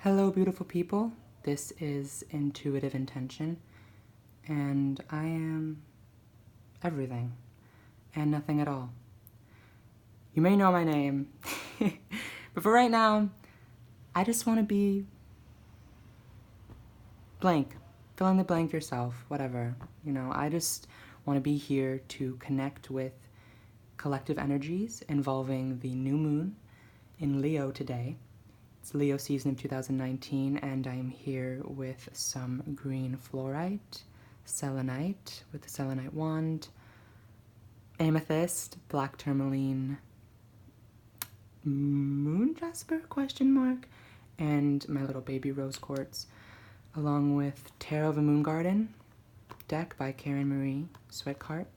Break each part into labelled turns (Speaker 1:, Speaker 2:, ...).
Speaker 1: Hello, beautiful people. This is Intuitive Intention, and I am everything and nothing at all. You may know my name, but for right now, I just want to be blank. Fill in the blank yourself, whatever. I just want to be here to connect with collective energies involving the new moon in Leo today. It's Leo season of 2019, and I am here with some green fluorite, selenite with the selenite wand, amethyst, black tourmaline, moon jasper, and my little baby rose quartz, along with Tarot of a Moon Garden deck by Karen Sweikhardt.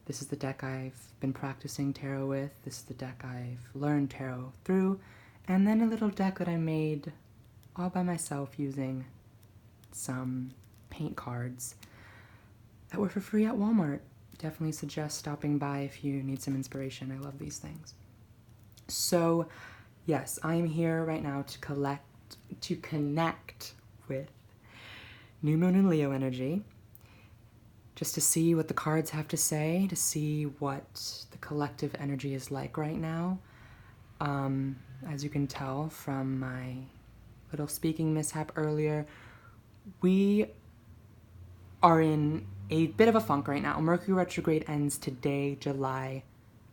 Speaker 1: This is the deck I've been practicing tarot with. This is the deck I've learned tarot through. And then a little deck that I made all by myself using some paint cards that were for free at Walmart. Definitely suggest stopping by if you need some inspiration. I love these things. So, yes, I am here right now to connect with New Moon and Leo energy, just to see what the cards have to say, to see what the collective energy is like right now. As you can tell from my little speaking mishap earlier, we are in a bit of a funk right now. Mercury retrograde ends today, July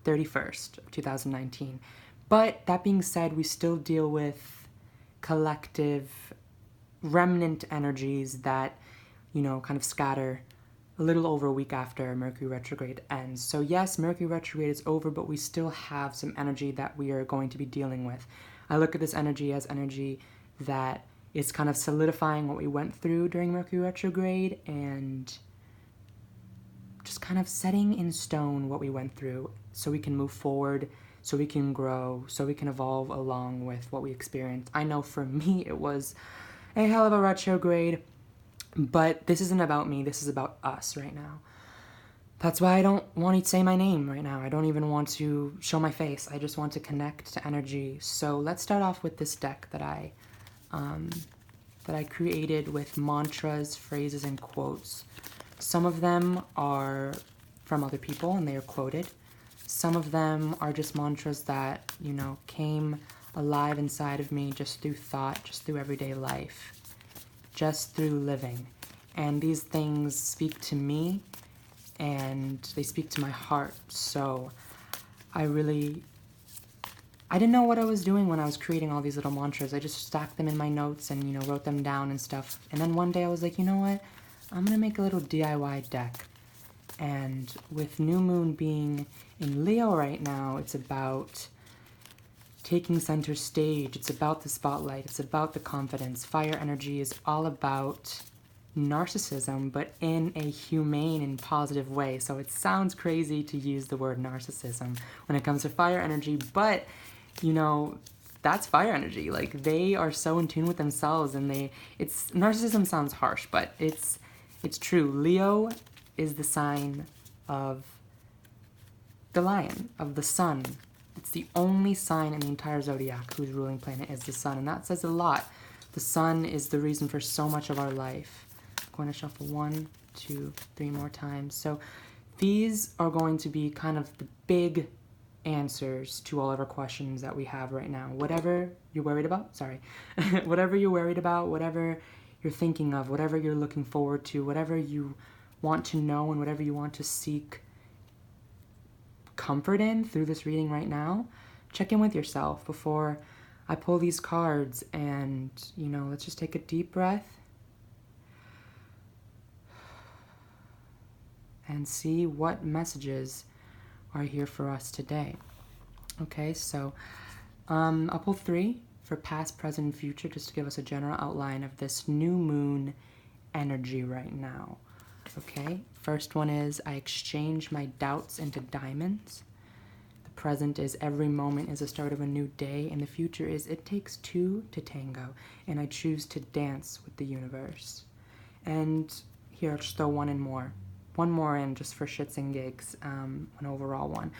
Speaker 1: 31st, 2019. But that being said, we still deal with collective remnant energies that, kind of scatter a little over a week after Mercury retrograde ends. So yes, Mercury retrograde is over, but we still have some energy that we are going to be dealing with. I look at this energy as energy that is kind of solidifying what we went through during Mercury retrograde and just kind of setting in stone what we went through so we can move forward, so we can grow, so we can evolve along with what we experienced. I know for me it was a hell of a retrograde, but this isn't about me, this is about us right now. That's why I don't want to say my name right now. I don't even want to show my face. I just want to connect to energy. So let's start off with this deck that I created with mantras, phrases, and quotes. Some of them are from other people and they are quoted. Some of them are just mantras that, came alive inside of me just through thought, just through everyday life, just through living. And these things speak to me and they speak to my heart. So I didn't know what I was doing when I was creating all these little mantras. I just stacked them in my notes and, wrote them down and stuff. And then one day I was like, you know what? I'm gonna make a little DIY deck. And with new moon being in Leo right now, it's about taking center stage. It's about the spotlight. It's about the confidence. Fire energy is all about narcissism, but in a humane and positive way. So it sounds crazy to use the word narcissism when it comes to fire energy, but that's fire energy. Like, they are so in tune with themselves, and narcissism sounds harsh, but it's true. Leo is the sign of the lion, of the sun. It's the only sign in the entire zodiac whose ruling planet is the sun, and that says a lot. The sun is the reason for so much of our life. I'm going to shuffle 1, 2, 3 more times. So these are going to be kind of the big answers to all of our questions that we have right now. Whatever you're worried about, whatever you're worried about, whatever you're thinking of, whatever you're looking forward to, whatever you want to know and whatever you want to seek comfort in through this reading right now, check in with yourself before I pull these cards and, let's just take a deep breath and see what messages are here for us today. Okay, so I'll pull 3 for past, present, and future just to give us a general outline of this new moon energy right now. Okay, first one is I exchange my doubts into diamonds. The present is every moment is the start of a new day, and the future is it takes 2 to tango, and I choose to dance with the universe. And here, I'll just throw one more in just for shits and gigs, an overall one.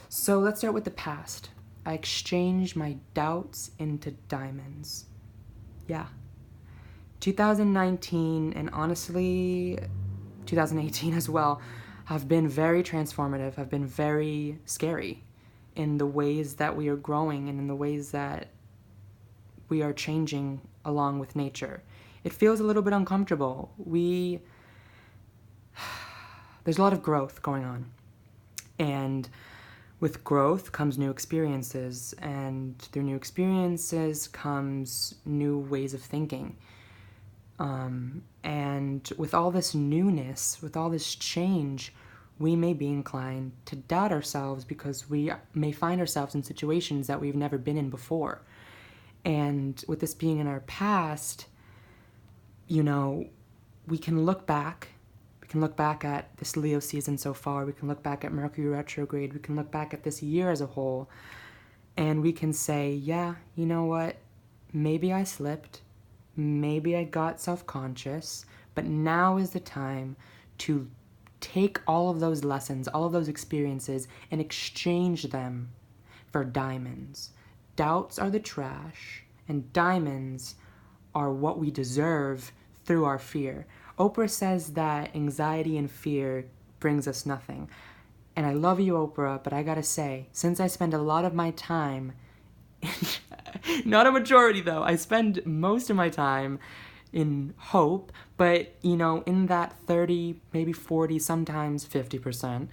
Speaker 1: So let's start with the past. I exchange my doubts into diamonds. Yeah. 2019 and honestly 2018 as well have been very transformative, have been very scary in the ways that we are growing and in the ways that we are changing along with nature. It feels a little bit uncomfortable. There's a lot of growth going on. And with growth comes new experiences, and through new experiences comes new ways of thinking. And with all this newness, with all this change, we may be inclined to doubt ourselves because we may find ourselves in situations that we've never been in before. And with this being in our past, you know, we can look back. We can look back at this Leo season so far. We can look back at Mercury retrograde. We can look back at this year as a whole. And we can say, yeah, you know what? Maybe I slipped. Maybe I got self-conscious. But now is the time to take all of those lessons, all of those experiences, and exchange them for diamonds. Doubts are the trash, and diamonds are what we deserve through our fear. Oprah says that anxiety and fear brings us nothing. And I love you, Oprah, but I gotta say, since I spend a lot of my time, not a majority though, I spend most of my time in hope, but you know, in that 30, maybe 40, sometimes 50%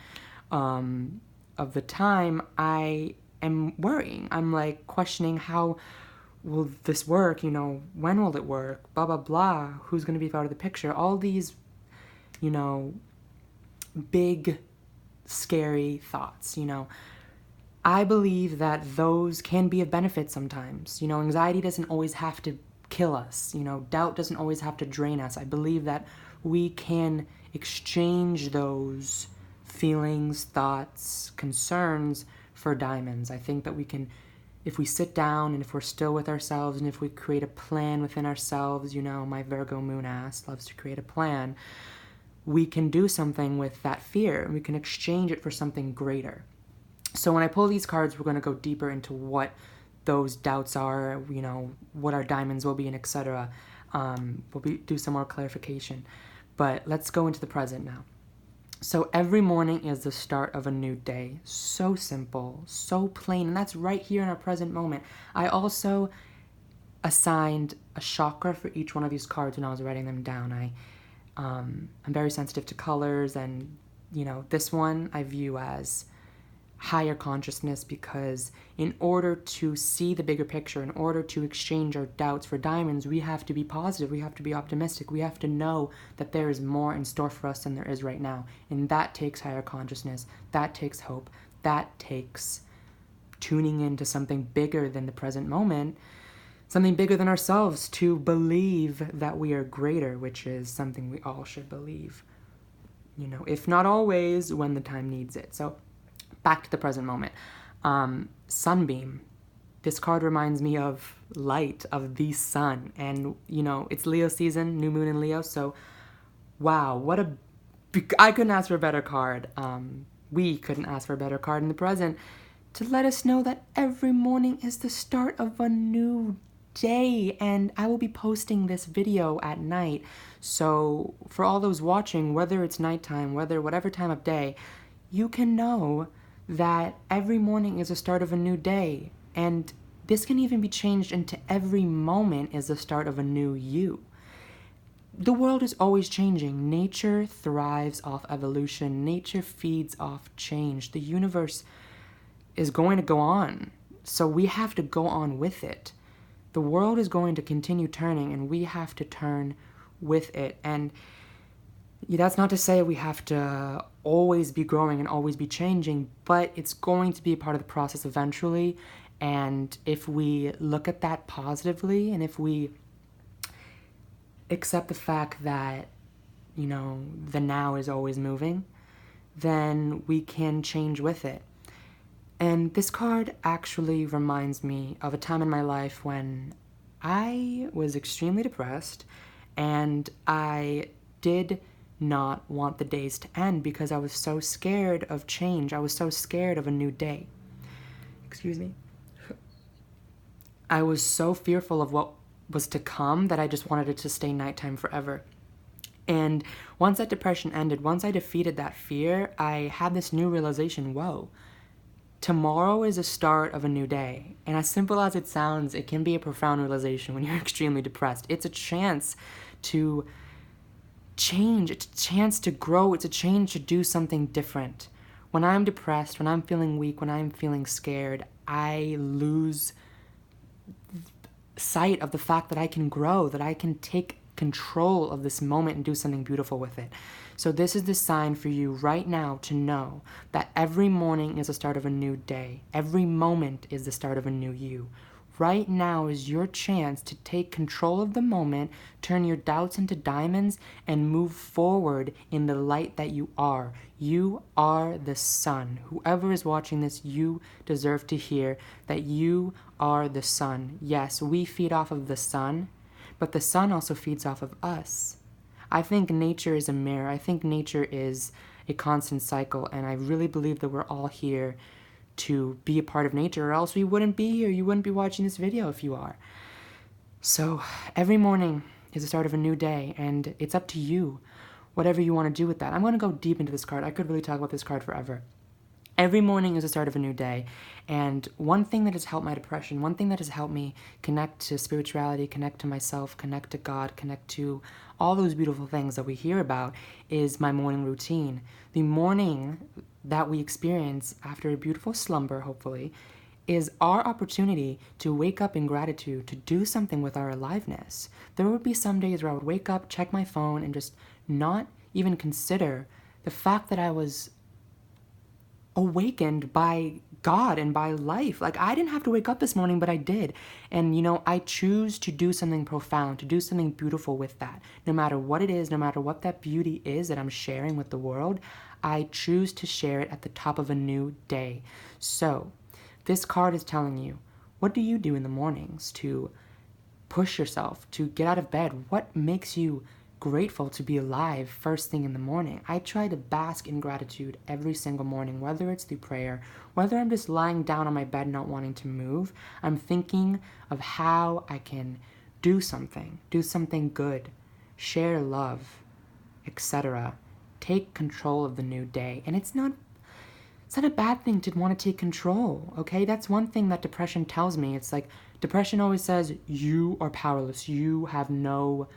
Speaker 1: of the time, I am worrying. I'm like questioning, how will this work? You know, when will it work? Blah, blah, blah. Who's going to be out of the picture? All these, you know, big, scary thoughts, you know. I believe that those can be of benefit sometimes. You know, anxiety doesn't always have to kill us. You know, doubt doesn't always have to drain us. I believe that we can exchange those feelings, thoughts, concerns for diamonds. I think that we can, if we sit down and if we're still with ourselves and if we create a plan within ourselves, you know, my Virgo moon ass loves to create a plan, we can do something with that fear and we can exchange it for something greater. So when I pull these cards, we're going to go deeper into what those doubts are, you know, what our diamonds will be, and etc. Do some more clarification. But let's go into the present now. So every morning is the start of a new day. So simple, so plain, and that's right here in our present moment. I also assigned a chakra for each one of these cards when I was writing them down. I'm very sensitive to colors, and you know, this one I view as higher consciousness, because in order to see the bigger picture, in order to exchange our doubts for diamonds, we have to be positive, we have to be optimistic, we have to know that there is more in store for us than there is right now. And that takes higher consciousness, that takes hope, that takes tuning into something bigger than the present moment, something bigger than ourselves, to believe that we are greater, which is something we all should believe, you know, if not always, when the time needs it. So back to the present moment. Sunbeam. This card reminds me of light, of the sun. And, you know, it's Leo season, new moon in Leo. So, wow, I couldn't ask for a better card. We couldn't ask for a better card in the present to let us know that every morning is the start of a new day. And I will be posting this video at night. So for all those watching, whether it's nighttime, whatever time of day, you can know that every morning is the start of a new day. And this can even be changed into every moment is the start of a new you. The world is always changing. Nature thrives off evolution. Nature feeds off change. The universe is going to go on. So we have to go on with it. The world is going to continue turning, and we have to turn with it. And that's not to say we have to always be growing and always be changing, but it's going to be a part of the process eventually. And if we look at that positively, and if we accept the fact that, you know, the now is always moving, then we can change with it. And this card actually reminds me of a time in my life when I was extremely depressed, and I did not want the days to end because I was so scared of change. I was so scared of a new day. Excuse me. I was so fearful of what was to come, that I just wanted it to stay nighttime forever. And once that depression ended, once I defeated that fear, I had this new realization, whoa, tomorrow is the start of a new day. And as simple as it sounds, it can be a profound realization when you're extremely depressed. It's a chance to change, it's a chance to grow, it's a change to do something different. When I'm depressed, when I'm feeling weak, when I'm feeling scared, I lose sight of the fact that I can grow, that I can take control of this moment and do something beautiful with it. So this is the sign for you right now to know that every morning is the start of a new day. Every moment is the start of a new you. Right now is your chance to take control of the moment, turn your doubts into diamonds, and move forward in the light that you are. You are the sun. Whoever is watching this, you deserve to hear that you are the sun. Yes, we feed off of the sun, but the sun also feeds off of us. I think nature is a mirror. I think nature is a constant cycle, and I really believe that we're all here to be a part of nature, or else we wouldn't be here. You wouldn't be watching this video if you are. So every morning is the start of a new day, and it's up to you, whatever you want to do with that. I'm going to go deep into this card. I could really talk about this card forever. Every morning is the start of a new day, and one thing that has helped my depression, one thing that has helped me connect to spirituality, connect to myself, connect to God, connect to all those beautiful things that we hear about, is my morning routine. The morning that we experience after a beautiful slumber, hopefully, is our opportunity to wake up in gratitude, to do something with our aliveness. There would be some days where I would wake up, check my phone, and just not even consider the fact that I was awakened by God and by life. Like, I didn't have to wake up this morning, but I did. And, I choose to do something profound, to do something beautiful with that. No matter what it is, no matter what that beauty is that I'm sharing with the world, I choose to share it at the top of a new day. So, this card is telling you, what do you do in the mornings to push yourself, to get out of bed? What makes you grateful to be alive first thing in the morning? I try to bask in gratitude every single morning, whether it's through prayer, whether I'm just lying down on my bed not wanting to move. I'm thinking of how I can do something good, share love, etc. Take control of the new day. And it's not a bad thing to want to take control, okay? That's one thing that depression tells me. It's like, depression always says, you are powerless. You have no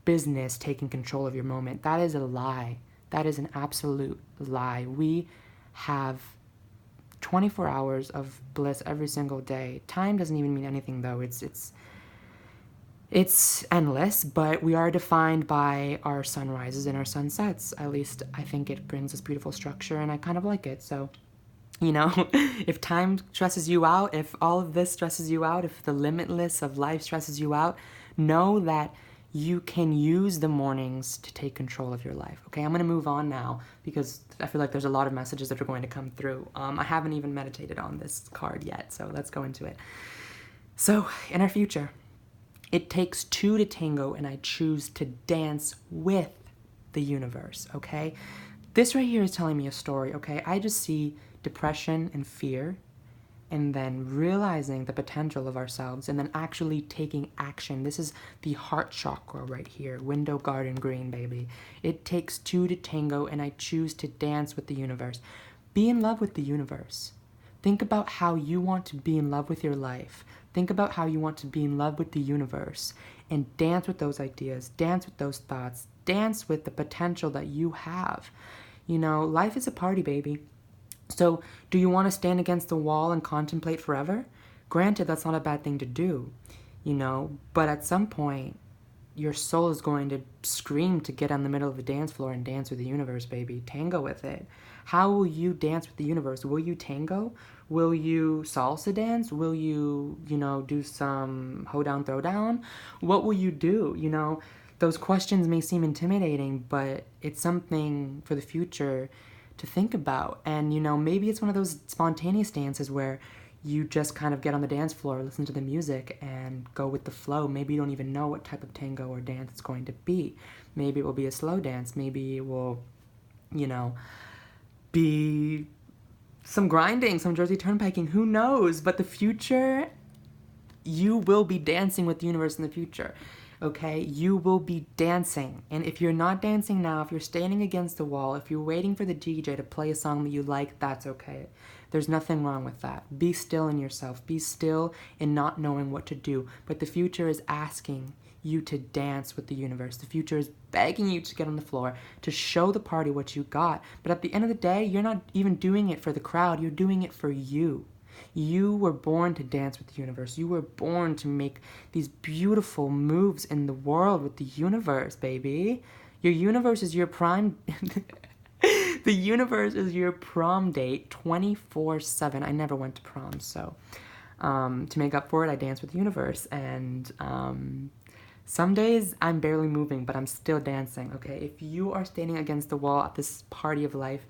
Speaker 1: business taking control of your moment. That is a lie. That is an absolute lie. We have 24 hours of bliss every single day. Time doesn't even mean anything, though. It's endless, but we are defined by our sunrises and our sunsets. At least I think it brings this beautiful structure, and I kind of like it. So, if time stresses you out, if all of this stresses you out, if the limitless of life stresses you out, know that you can use the mornings to take control of your life. Okay, I'm going to move on now because I feel like there's a lot of messages that are going to come through. I haven't even meditated on this card yet, so let's go into it. So, in our future, it takes two to tango, and I choose to dance with the universe, okay? This right here is telling me a story, okay? I just see depression and fear, and then realizing the potential of ourselves, and then actually taking action. This is the heart chakra right here, window garden green, baby. It takes two to tango, and I choose to dance with the universe. Be in love with the universe. Think about how you want to be in love with your life. Think about how you want to be in love with the universe, and dance with those ideas, dance with those thoughts, dance with the potential that you have. Life is a party, baby. So, do you want to stand against the wall and contemplate forever? Granted, that's not a bad thing to do, but at some point, your soul is going to scream to get on the middle of the dance floor and dance with the universe, baby. Tango with it. How will you dance with the universe? Will you tango? Will you salsa dance? Will you, do some hoedown throwdown? What will you do? Those questions may seem intimidating, but it's something for the future to think about. And, maybe it's one of those spontaneous dances where you just kind of get on the dance floor, listen to the music, and go with the flow. Maybe you don't even know what type of tango or dance it's going to be. Maybe it will be a slow dance. Maybe it will, be some grinding, some Jersey turnpiking. Who knows? But the future, you will be dancing with the universe in the future. Okay, you will be dancing. And if you're not dancing now, if you're standing against the wall, if you're waiting for the DJ to play a song that you like, that's okay. There's nothing wrong with that. Be still in yourself. Be still in not knowing what to do. But the future is asking you to dance with the universe. The future is begging you to get on the floor, to show the party what you got. But at the end of the day, you're not even doing it for the crowd. You're doing it for you. You were born to dance with the universe. You were born to make these beautiful moves in the world with the universe, baby. Your universe is your prime... The universe is your prom date 24/7. I never went to prom, so to make up for it, I dance with the universe. And some days I'm barely moving, but I'm still dancing, okay? If you are standing against the wall at this party of life,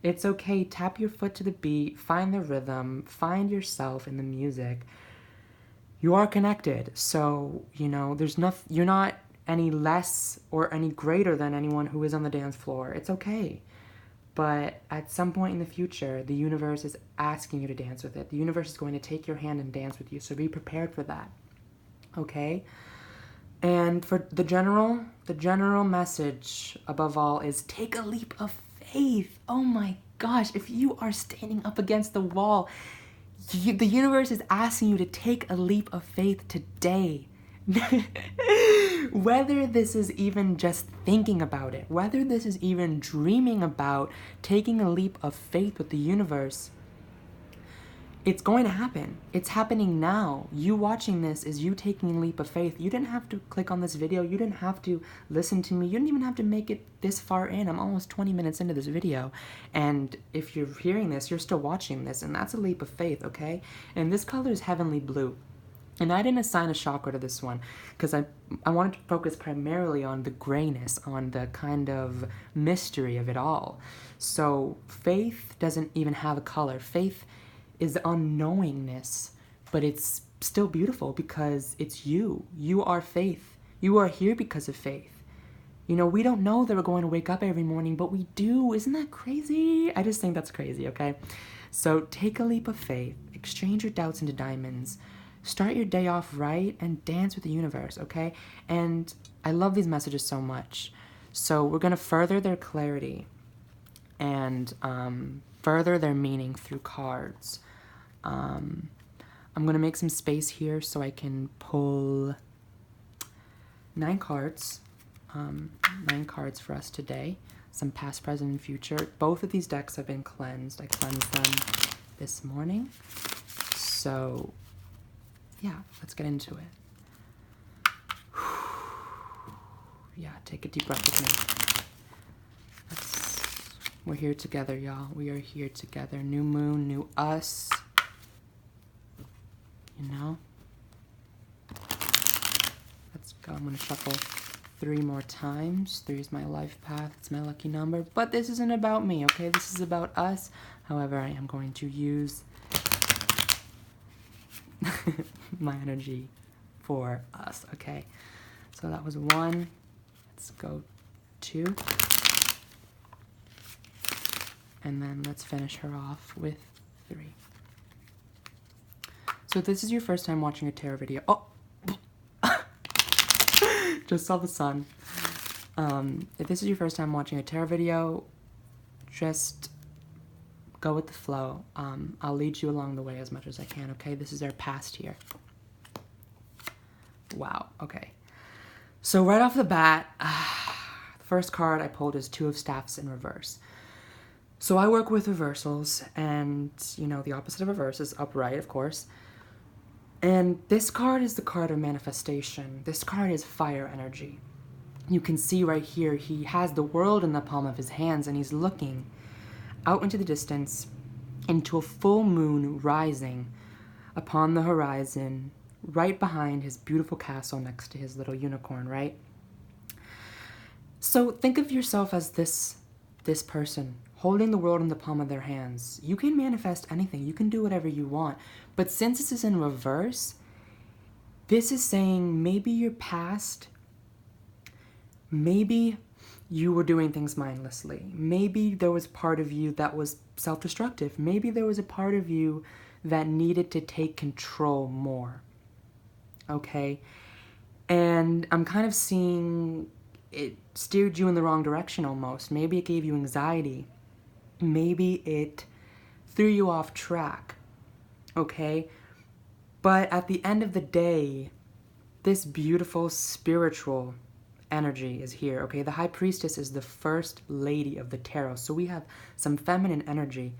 Speaker 1: it's okay. Tap your foot to the beat, find the rhythm, find yourself in the music. You are connected, so, you know, you're not any less or any greater than anyone who is on the dance floor. It's okay. But at some point in the future, the universe is asking you to dance with it. The universe is going to take your hand and dance with you, so be prepared for that, okay? And for the general message above all is take a leap of faith. Oh my gosh, if you are standing up against the wall, the universe is asking you to take a leap of faith today. Whether this is even just thinking about it, whether this is even dreaming about taking a leap of faith with the universe, it's going to happen. It's happening now. You watching this is you taking a leap of faith. You didn't have to click on this video. You didn't have to listen to me. You didn't even have to make it this far in. I'm almost 20 minutes into this video. And if you're hearing this, you're still watching this, and that's a leap of faith, okay? And this color is heavenly blue. And I didn't assign a chakra to this one because I wanted to focus primarily on the grayness, on the kind of mystery of it all. So faith doesn't even have a color. Faith is unknowingness, but it's still beautiful because it's you. You are faith. You are here because of faith. You know, we don't know that we're going to wake up every morning, but we do. Isn't that crazy? I just think that's crazy, okay? So take a leap of faith. Exchange your doubts into diamonds. Start your day off right and dance with the universe, okay? And I love these messages so much. So we're going to further their clarity and further their meaning through cards. I'm going to make some space here so I can pull 9 cards. 9 cards for us today. Some past, present, and future. Both of these decks have been cleansed. I cleansed them this morning. So yeah, let's get into it. Yeah, take a deep breath with me. We're here together, y'all. We are here together. New moon, new us. You know? Let's go. I'm going to shuffle 3 more times. 3 is my life path. It's my lucky number. But this isn't about me, okay? This is about us. However, I am going to use my energy for us, okay? So that was 1. Let's go 2. And then let's finish her off with 3. So if this is your first time watching a tarot video, oh, just saw the sun. If this is your first time watching a tarot video, just go with the flow. I'll lead you along the way as much as I can, okay? This is our past here. Wow, okay. So right off the bat, the first card I pulled is 2 of Staffs in reverse. So I work with reversals, and, you know, the opposite of reverse is upright, of course. And this card is the card of manifestation. This card is fire energy. You can see right here, he has the world in the palm of his hands, and he's looking out into the distance, into a full moon rising upon the horizon, right behind his beautiful castle next to his little unicorn, right? So think of yourself as this person, holding the world in the palm of their hands. You can manifest anything. You can do whatever you want. But since this is in reverse, this is saying maybe your past, maybe you were doing things mindlessly. Maybe there was part of you that was self-destructive. Maybe there was a part of you that needed to take control more. okay? And I'm kind of seeing it steered you in the wrong direction almost. Maybe it gave you anxiety. Maybe it threw you off track, okay? But at the end of the day, this beautiful spiritual energy is here, okay? The High Priestess is the first lady of the tarot. So we have some feminine energy,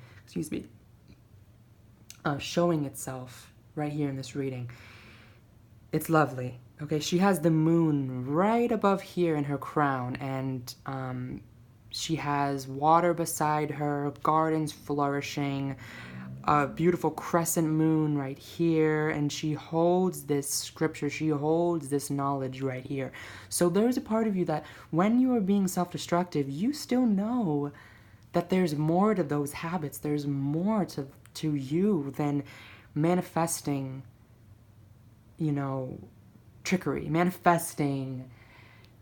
Speaker 1: showing itself right here in this reading. It's lovely, okay? She has the moon right above here in her crown, and she has water beside her, gardens flourishing, a beautiful crescent moon right here, and she holds this scripture, she holds this knowledge right here. So there's a part of you that when you are being self-destructive, you still know that there's more to those habits, there's more to you than manifesting, trickery, manifesting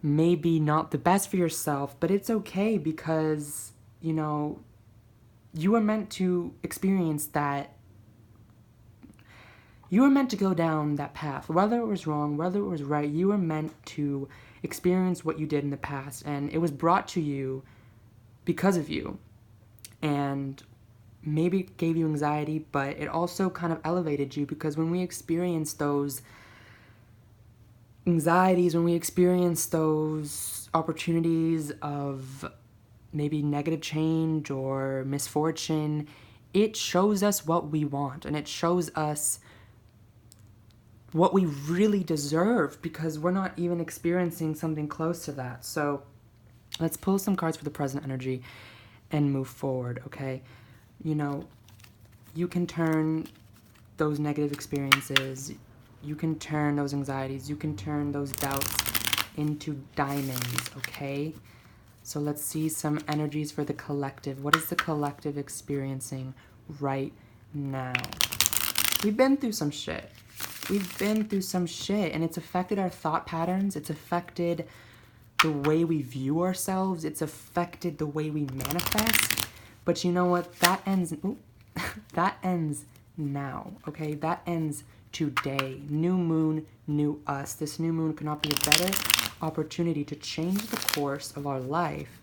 Speaker 1: maybe not the best for yourself, but it's okay because, you are meant to experience that. You were meant to go down that path. Whether it was wrong, whether it was right, you were meant to experience what you did in the past, and it was brought to you because of you. And maybe it gave you anxiety, but it also kind of elevated you, because when we experience those anxieties, when we experience those opportunities of maybe negative change or misfortune, it shows us what we want, and it shows us what we really deserve, because we're not even experiencing something close to that. So let's pull some cards for the present energy and move forward, okay? You can turn those negative experiences, you can turn those anxieties, you can turn those doubts into diamonds, okay? So let's see some energies for the collective. What is the collective experiencing right now? We've been through some shit. And it's affected our thought patterns. It's affected the way we view ourselves. It's affected the way we manifest. But you know what? That ends now, okay? That ends today. New moon, new us. This new moon could not be a better opportunity to change the course of our life,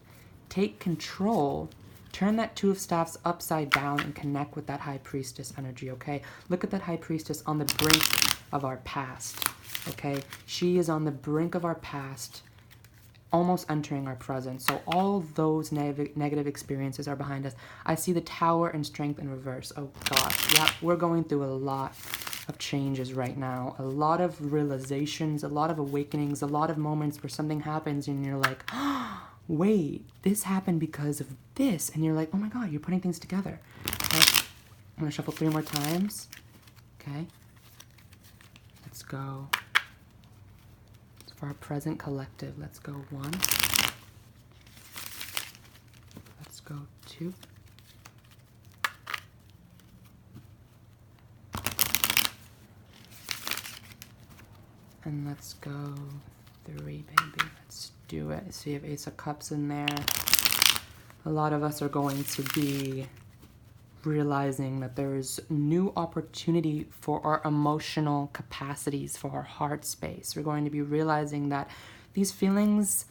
Speaker 1: take control, turn that Two of Staffs upside down, and connect with that High Priestess energy, okay? Look at that High Priestess on the brink of our past, okay? She is on the brink of our past, almost entering our present. So all those negative experiences are behind us. I see the Tower and Strength in reverse. Oh gosh, yeah, we're going through a lot of changes right now, a lot of realizations, a lot of awakenings, a lot of moments where something happens and you're like, oh, wait, this happened because of this, and you're like, oh my god, you're putting things together. Okay, I'm gonna shuffle 3 more times. Okay, let's go. For our present collective, let's go 1. Let's go 2. And let's go 3, baby. Let's do it. So you have Ace of Cups in there. A lot of us are going to be realizing that there's new opportunity for our emotional capacities, for our heart space. We're going to be realizing that these feelings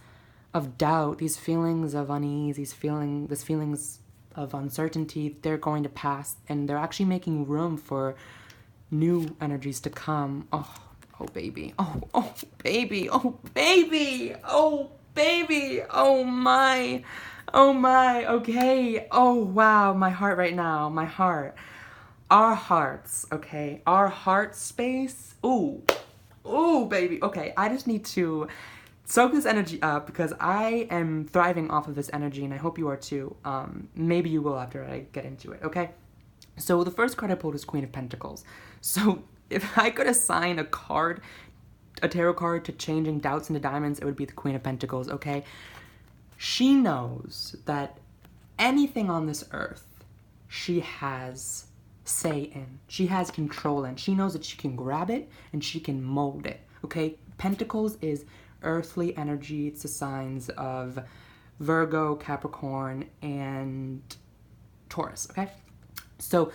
Speaker 1: of doubt, these feelings of unease, these feelings of uncertainty, they're going to pass, and they're actually making room for new energies to come. Oh baby, oh baby, oh baby, oh baby, oh my, okay, oh wow, my heart right now, my heart, our hearts, okay, our heart space, ooh baby, okay, I just need to soak this energy up, because I am thriving off of this energy, and I hope you are too. Maybe you will after I get into it, okay? So the first card I pulled is Queen of Pentacles. So if I could assign a tarot card to changing doubts into diamonds, it would be the Queen of Pentacles, okay? She knows that anything on this earth, she has say in. She has control in. She knows that she can grab it and she can mold it, okay? Pentacles is earthly energy. It's the signs of Virgo, Capricorn, and Taurus, okay? So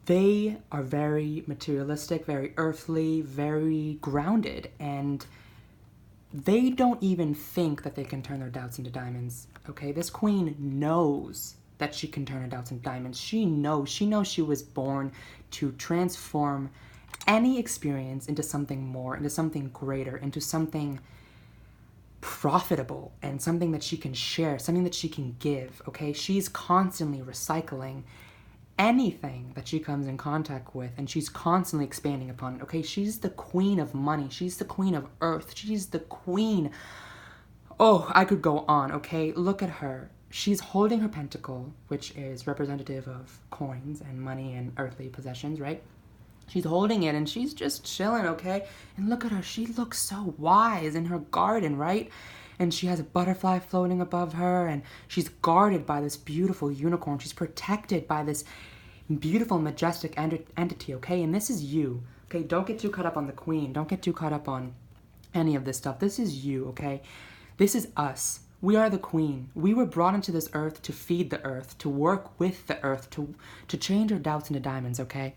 Speaker 1: they are very materialistic, very earthly, very grounded, and they don't even think that they can turn their doubts into diamonds, okay? This queen knows that she can turn her doubts into diamonds. She knows she was born to transform any experience into something more, into something greater, into something profitable, and something that she can share, something that she can give, okay? She's constantly recycling anything that she comes in contact with, and she's constantly expanding upon it, okay? She's the queen of money. She's the queen of earth. She's the queen. Oh, I could go on, okay? Look at her. She's holding her pentacle, which is representative of coins and money and earthly possessions, right? She's holding it and she's just chilling, okay? And look at her. She looks so wise in her garden, right? And she has a butterfly floating above her, and she's guarded by this beautiful unicorn. She's protected by this beautiful, majestic entity, okay? And this is you, okay? Don't get too caught up on the queen. Don't get too caught up on any of this stuff. This is you, okay? This is us. We are the queen. We were brought into this earth to feed the earth, to work with the earth, to change our doubts into diamonds, okay?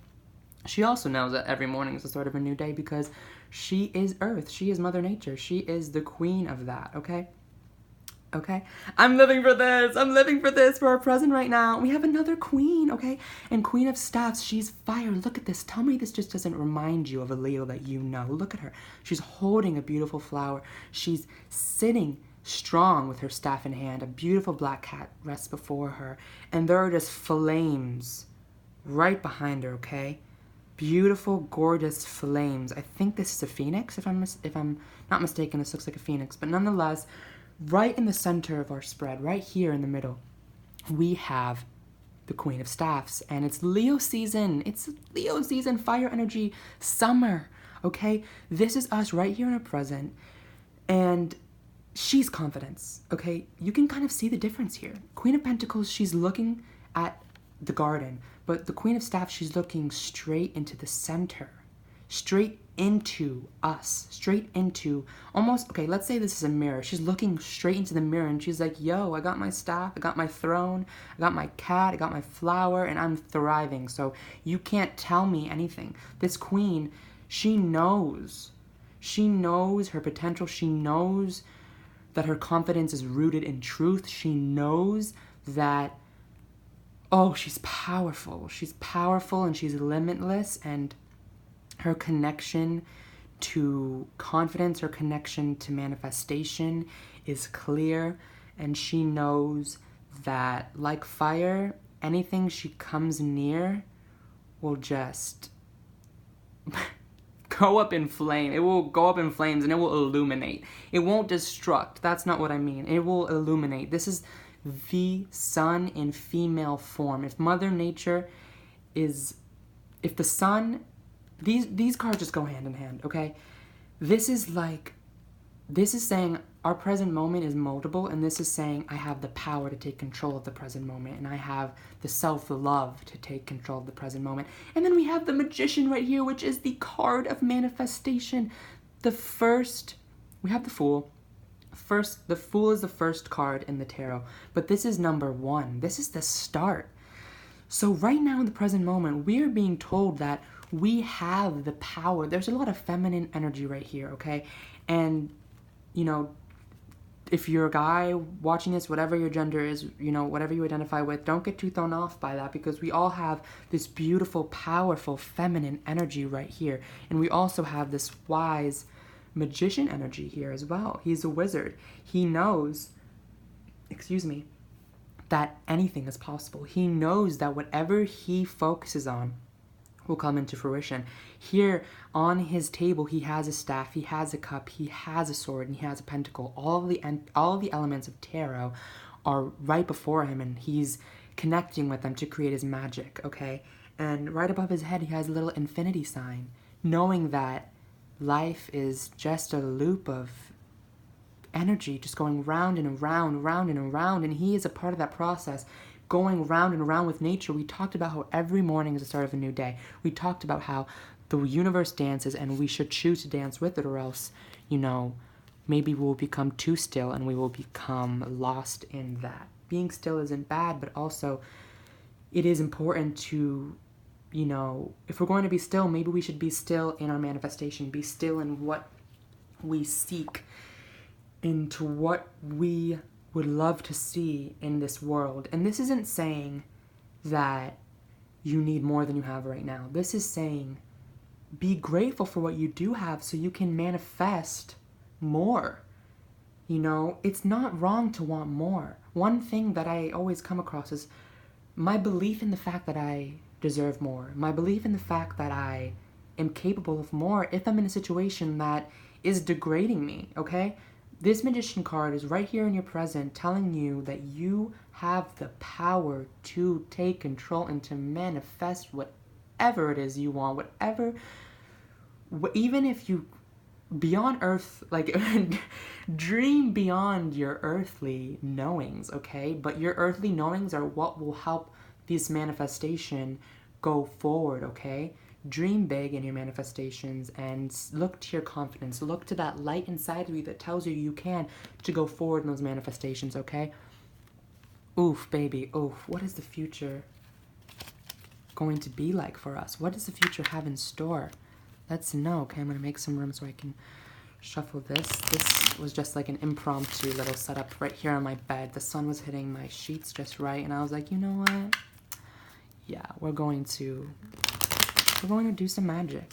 Speaker 1: She also knows that every morning is the start of a new day because she is Earth. She is Mother Nature. She is the queen of that, okay? Okay? I'm living for this. I'm living for this for our present right now. We have another queen, okay? And Queen of Staffs, she's fire. Look at this. Tell me this just doesn't remind you of a Leo that you know. Look at her. She's holding a beautiful flower. She's sitting strong with her staff in hand. A beautiful black cat rests before her. And there are just flames right behind her, okay? Beautiful, gorgeous flames. I think this is a phoenix, if I'm not mistaken. This looks like a phoenix, but nonetheless, right in the center of our spread, right here in the middle, we have the Queen of Staffs, and it's Leo season. It's Leo season, fire energy, summer. Okay, this is us right here in our present, and she's confidence. Okay, you can kind of see the difference here. Queen of Pentacles, she's looking at the garden, but the Queen of Staffs, she's looking straight into the center, straight into us, straight into almost, okay, let's say this is a mirror. She's looking straight into the mirror and she's like, yo, I got my staff, I got my throne, I got my cat, I got my flower, and I'm thriving. So you can't tell me anything. This queen, she knows her potential. She knows that her confidence is rooted in truth. She knows that, oh, she's powerful. She's powerful and she's limitless, and her connection to confidence, her connection to manifestation is clear, and she knows that, like fire, anything she comes near will just go up in flame. It will go up in flames and it will illuminate. It won't destruct. That's not what I mean. It will illuminate. This is the sun in female form. If Mother Nature is, if the sun, these cards just go hand in hand, okay? This is saying our present moment is moldable, and this is saying I have the power to take control of the present moment, and I have the self-love to take control of the present moment. And then we have the Magician right here, which is the card of manifestation. We have the Fool. First, the Fool is the first card in the tarot, but this is number 1. This is the start. So right now in the present moment, we are being told that we have the power. There's a lot of feminine energy right here, okay? And, you know, if you're a guy watching this, whatever your gender is, you know, whatever you identify with, don't get too thrown off by that, because we all have this beautiful, powerful, feminine energy right here. And we also have this wise magician energy here as well. He's a wizard. He knows, that anything is possible. He knows that whatever he focuses on will come into fruition. Here on his table, he has a staff, he has a cup, he has a sword, and he has a pentacle. All of the elements of tarot are right before him, and he's connecting with them to create his magic, okay? And right above his head, he has a little infinity sign, knowing that life is just a loop of energy, just going round and around, round and around, and he is a part of that process, going round and around with nature. We talked about how every morning is the start of a new day. We talked about how the universe dances, and we should choose to dance with it, or else, you know, maybe we'll become too still and we will become lost in that. Being still isn't bad, but also it is important to you know, if we're going to be still, maybe we should be still in our manifestation, be still in what we seek, into what we would love to see in this world. And this isn't saying that you need more than you have right now. This is saying be grateful for what you do have so you can manifest more. You know, it's not wrong to want more. One thing that I always come across is my belief in the fact that I deserve more. My belief in the fact that I am capable of more if I'm in a situation that is degrading me, okay? This Magician card is right here in your present telling you that you have the power to take control and to manifest whatever it is you want, whatever, even if you beyond earth, like dream beyond your earthly knowings, okay? But your earthly knowings are what will help this manifestation go forward, okay? Dream big in your manifestations and look to your confidence. Look to that light inside of you that tells you you can to go forward in those manifestations, okay? Oof, baby, oof. What is the future going to be like for us? What does the future have in store? Let's know, okay? I'm going to make some room so I can shuffle this. This was just like an impromptu little setup right here on my bed. The sun was hitting my sheets just right, and I was like, you know what? Yeah, we're going to do some magic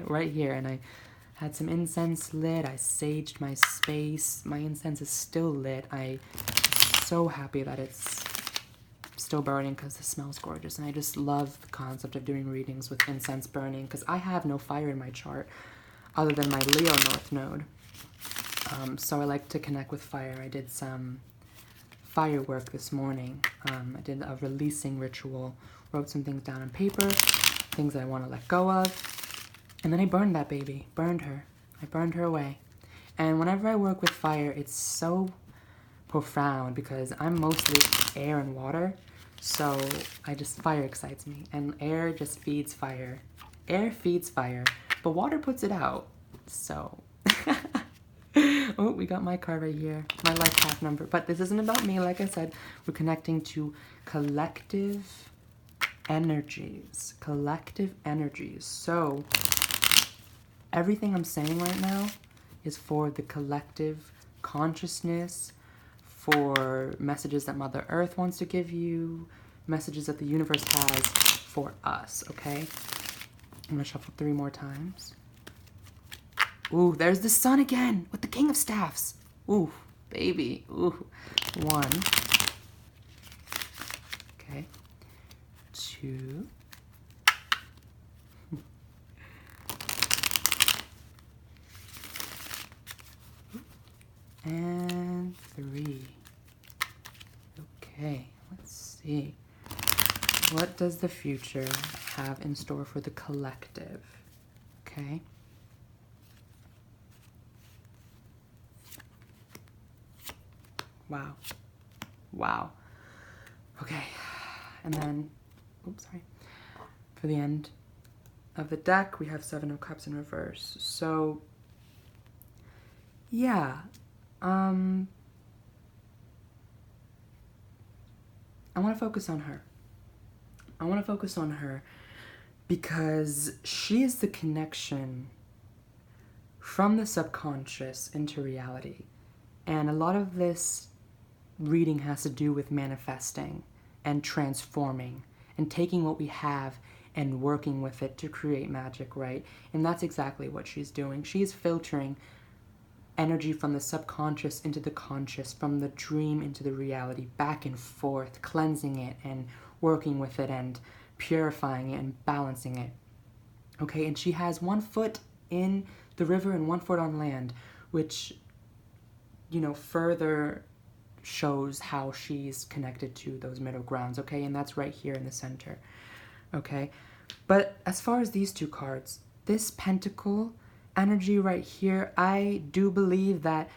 Speaker 1: right here. And I had some incense lit. I saged my space. My incense is still lit. I'm so happy that it's still burning because the smell's gorgeous, and I just love the concept of doing readings with incense burning because I have no fire in my chart other than my Leo North Node. So I like to connect with fire. I did some fire work this morning. I did a releasing ritual, wrote some things down on paper, things that I want to let go of, and then I burned that baby, burned her. I burned her away. And whenever I work with fire, it's so profound because I'm mostly air and water. So fire excites me, and air just feeds fire. Air feeds fire, but water puts it out. So, oh, we got my card right here, my life path number. But this isn't about me. Like I said, we're connecting to collective energies. Collective energies. So, everything I'm saying right now is for the collective consciousness, for messages that Mother Earth wants to give you, messages that the universe has for us, okay? I'm gonna shuffle 3 more times. Ooh, there's the sun again with the King of Staffs. Ooh, baby, ooh. 1. Okay. 2. And 3. Okay, let's see. What does the future have in store for the collective? Okay. Wow. Wow. Okay. And then, oops, sorry. For the end of the deck, we have 7 of Cups in reverse. So, yeah. I want to focus on her. I want to focus on her because she is the connection from the subconscious into reality. And a lot of this reading has to do with manifesting and transforming and taking what we have and working with it to create magic, right? And that's exactly what she's doing. She's filtering energy from the subconscious into the conscious, from the dream into the reality, back and forth, cleansing it and working with it and purifying it and balancing it. Okay, and she has 1 foot in the river and 1 foot on land, which, you know, further shows how she's connected to those middle grounds, okay? And that's right here in the center, okay? But as far as these 2 cards, this Pentacle energy right here, I do believe that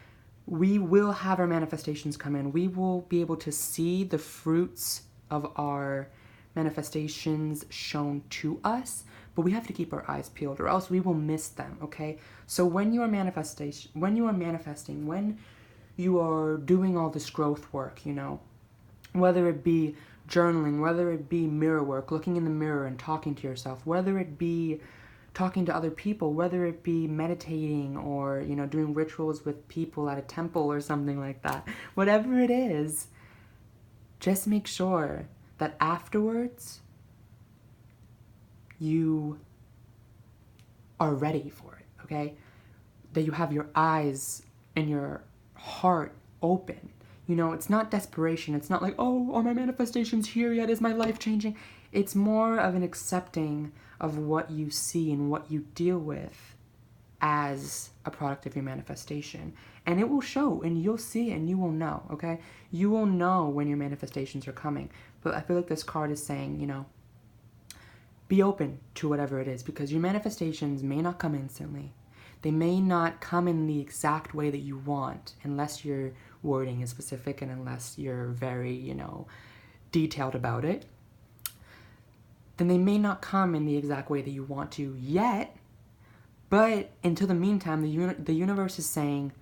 Speaker 1: we will have our manifestations come in. We will be able to see the fruits of our manifestations shown to us, but we have to keep our eyes peeled or else we will miss them, okay? So when you are manifesting, when you are doing all this growth work, you know, whether it be journaling, whether it be mirror work, looking in the mirror and talking to yourself, whether it be talking to other people, whether it be meditating or, doing rituals with people at a temple or something like that, whatever it is, just make sure that afterwards you are ready for it, okay? That you have your eyes and your heart open. It's not desperation. It's not like, oh, are my manifestations here yet? Is my life changing? It's more of an accepting of what you see and what you deal with as a product of your manifestation. And it will show, and you'll see it, and you will know, okay? You will know when your manifestations are coming. But I feel like this card is saying, be open to whatever it is, because your manifestations may not come instantly. They may not come in the exact way that you want, unless your wording is specific and unless you're very, detailed about it. Then they may not come in the exact way that you want to yet, but until the meantime, the universe is saying,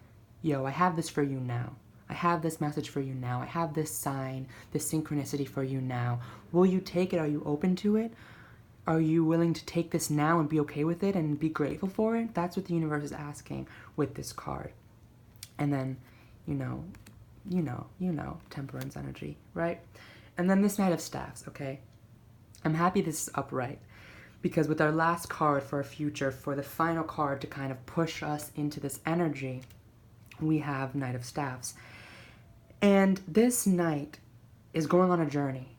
Speaker 1: yo, I have this for you now. I have this message for you now. I have this sign, this synchronicity for you now. Will you take it? Are you open to it? Are you willing to take this now and be okay with it and be grateful for it? That's what the universe is asking with this card. And then, temperance energy, right? And then this Knight of Staffs, okay? I'm happy this is upright, because with our last card for our future, for the final card to kind of push us into this energy, we have Knight of Staffs. And this knight is going on a journey.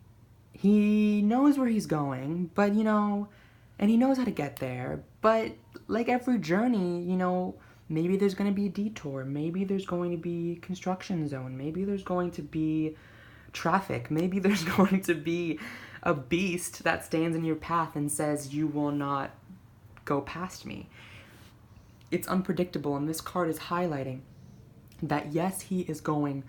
Speaker 1: He knows where he's going, but, and he knows how to get there. But like every journey, maybe there's going to be a detour. Maybe there's going to be construction zone. Maybe there's going to be traffic. Maybe there's going to be a beast that stands in your path and says, you will not go past me. It's unpredictable, and this card is highlighting that yes, he is going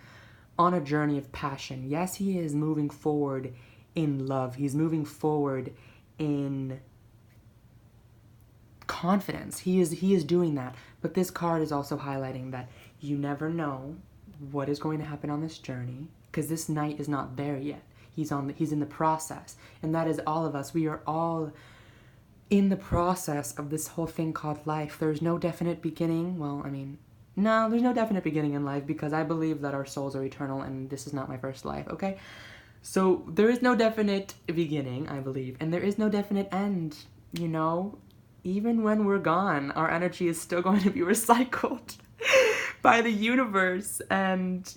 Speaker 1: on a journey of passion. Yes, he is moving forward in love. He's moving forward in confidence. He is doing that. But this card is also highlighting that you never know what is going to happen on this journey, because this knight is not there yet. He's in the process. And that is all of us. We are all in the process of this whole thing called life. There's no definite beginning. No, there's no definite beginning in life, because I believe that our souls are eternal and this is not my first life, okay? So there is no definite beginning, I believe, and there is no definite end, Even when we're gone, our energy is still going to be recycled by the universe, and,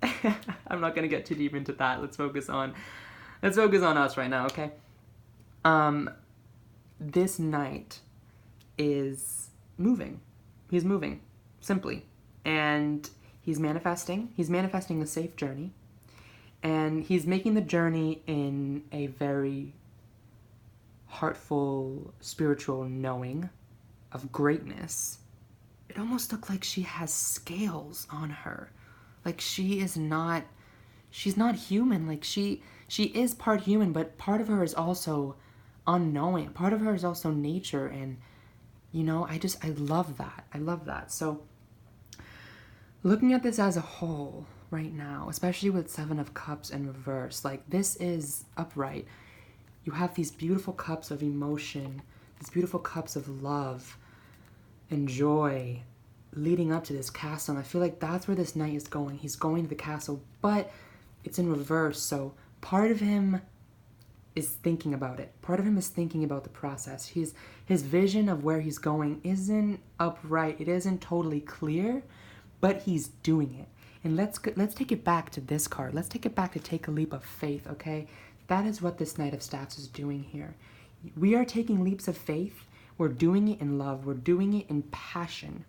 Speaker 1: I'm not going to get too deep into that. Let's focus on us right now, okay? This knight is moving. He's moving, simply. And he's manifesting. He's manifesting a safe journey. And he's making the journey in a very heartful, spiritual knowing of greatness. It almost looked like she has scales on her. Like she's not human. Like she is part human, but part of her is also unknowing. Part of her is also nature, and I love that. I love that. So looking at this as a whole right now, especially with Seven of Cups in reverse, like this is upright. You have these beautiful cups of emotion, these beautiful cups of love and joy leading up to this castle. And I feel like that's where this knight is going. He's going to the castle, but it's in reverse. So part of him is thinking about it. Part of him is thinking about the process. His vision of where he's going isn't upright. It isn't totally clear, but he's doing it. And let's take it back to this card. Let's take it back to take a leap of faith, okay? That is what this Knight of Staffs is doing here. We are taking leaps of faith. We're doing it in love. We're doing it in passion.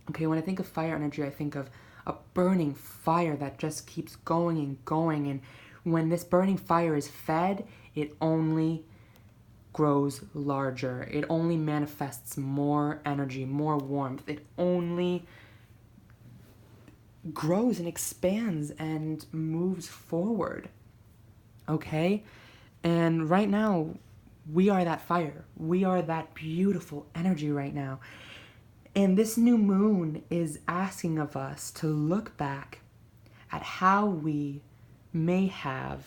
Speaker 1: Okay, when I think of fire energy, I think of a burning fire that just keeps going and going. And when this burning fire is fed, it only grows larger. It only manifests more energy, more warmth. It only grows and expands and moves forward. Okay? And right now, we are that fire. We are that beautiful energy right now. And this new moon is asking of us to look back at how we may have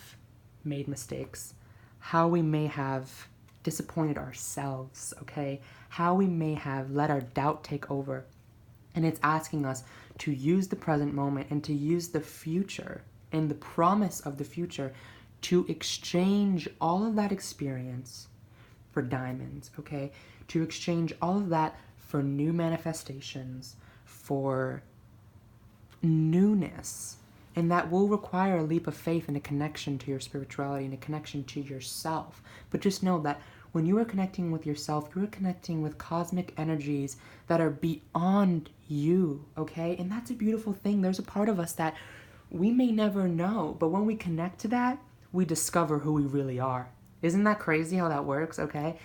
Speaker 1: made mistakes, how we may have disappointed ourselves, okay? How we may have let our doubt take over. And it's asking us to use the present moment and to use the future and the promise of the future to exchange all of that experience for diamonds, okay? To exchange all of that for new manifestations, for newness. And that will require a leap of faith and a connection to your spirituality and a connection to yourself. But just know that when you are connecting with yourself, you are connecting with cosmic energies that are beyond you, okay? And that's a beautiful thing. There's a part of us that we may never know, but when we connect to that, we discover who we really are. Isn't that crazy how that works, okay?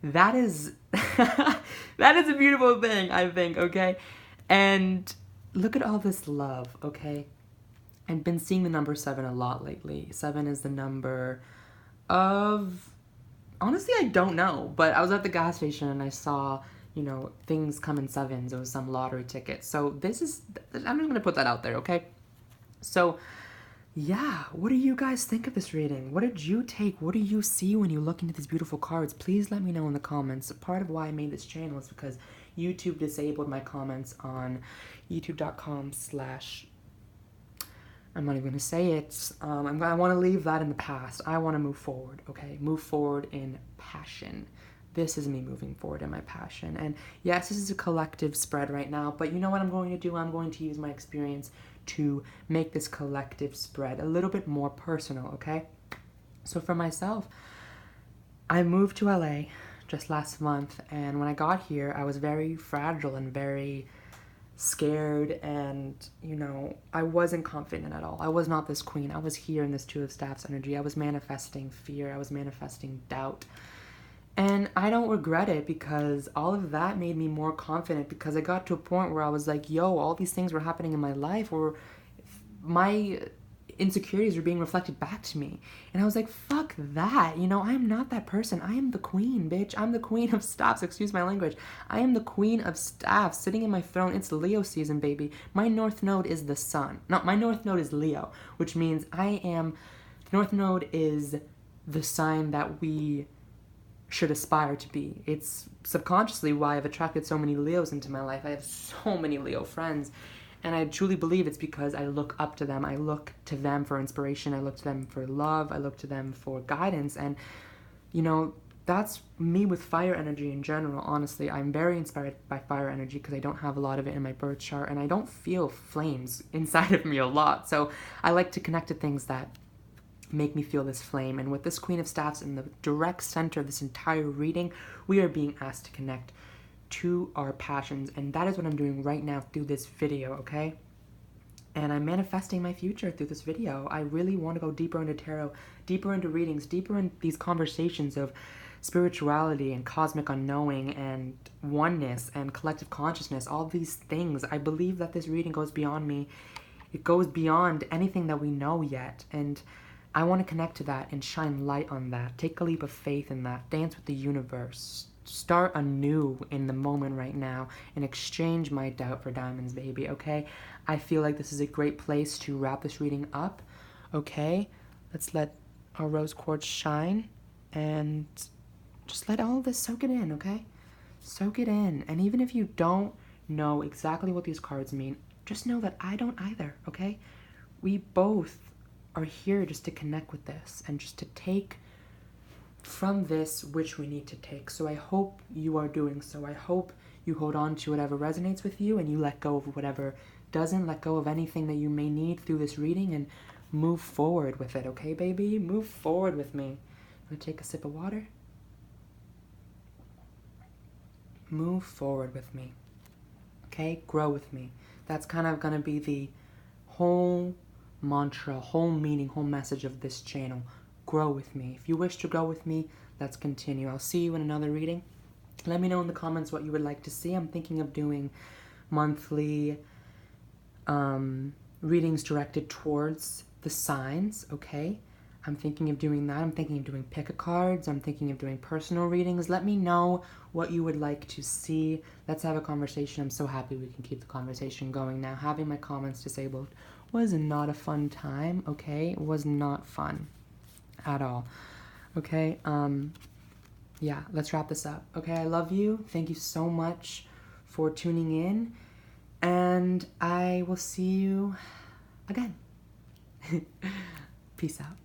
Speaker 1: That is that is a beautiful thing, I think, okay? And look at all this love, okay? I've been seeing the number 7 a lot lately. 7 is the number of... Honestly, I don't know. But I was at the gas station and I saw, you know, things come in 7s. It was some lottery ticket. So this is... I'm just going to put that out there, okay? So, yeah. What do you guys think of this reading? What did you take? What do you see when you look into these beautiful cards? Please let me know in the comments. Part of why I made this channel is because YouTube disabled my comments on youtube.com/ I'm not even going to say it. I want to leave that in the past. I want to move forward, okay? Move forward in passion. This is me moving forward in my passion. And yes, this is a collective spread right now, but you know what I'm going to do? I'm going to use my experience to make this collective spread a little bit more personal, okay? So for myself, I moved to LA just last month, and when I got here, I was very fragile and very scared, and you know, I wasn't confident at all. I was not this queen. I was here in this Two of Staffs energy. I was manifesting fear. I was manifesting doubt, and I don't regret it because all of that made me more confident, because I got to a point where I was like, yo, all these things were happening in my life where my insecurities were being reflected back to me. And I was like, fuck that. You know, I am not that person. I am the queen, bitch. I'm the queen of staffs. Excuse my language. I am the queen of staffs sitting in my throne. It's Leo season, baby. My north node is the sun. No, my north node is Leo, which means the north node is the sign that we should aspire to be. It's subconsciously why I've attracted so many Leos into my life. I have so many Leo friends. And I truly believe it's because I look up to them. I look to them for inspiration. I look to them for love. I look to them for guidance. And, you know, that's me with fire energy in general, honestly. I'm very inspired by fire energy because I don't have a lot of it in my birth chart. And I don't feel flames inside of me a lot. So I like to connect to things that make me feel this flame. And with this Queen of Staffs in the direct center of this entire reading, we are being asked to connect to our passions, and that is what I'm doing right now through this video, okay? And I'm manifesting my future through this video. I really want to go deeper into tarot, deeper into readings, deeper in these conversations of spirituality and cosmic unknowing and oneness and collective consciousness, all these things. I believe that this reading goes beyond me. It goes beyond anything that we know yet, and I want to connect to that and shine light on that. Take a leap of faith in that. Dance with the universe. Start anew in the moment right now and exchange my doubt for diamonds, baby, okay? I feel like this is a great place to wrap this reading up, okay? Let's let our rose quartz shine and just let all of this soak it in, okay? Soak it in. And even if you don't know exactly what these cards mean, just know that I don't either, okay? We both are here just to connect with this and just to take from this which we need to take. So I hope you are doing so. I hope you hold on to whatever resonates with you and you let go of whatever doesn't. Let go of anything that you may need through this reading and move forward with it, okay, baby? Move forward with me. I'm gonna take a sip of water. Move forward with me, okay? Grow with me. That's kind of gonna be the whole mantra, whole meaning, whole message of this channel. Grow with me. If you wish to grow with me, let's continue. I'll see you in another reading. Let me know in the comments what you would like to see. I'm thinking of doing monthly readings directed towards the signs, okay? I'm thinking of doing that. I'm thinking of doing pick-a-cards. I'm thinking of doing personal readings. Let me know what you would like to see. Let's have a conversation. I'm so happy we can keep the conversation going now. Having my comments disabled was not a fun time, okay? It was not fun at all, okay? Yeah, let's wrap this up, okay? I love you. Thank you so much for tuning in, and I will see you again. Peace out.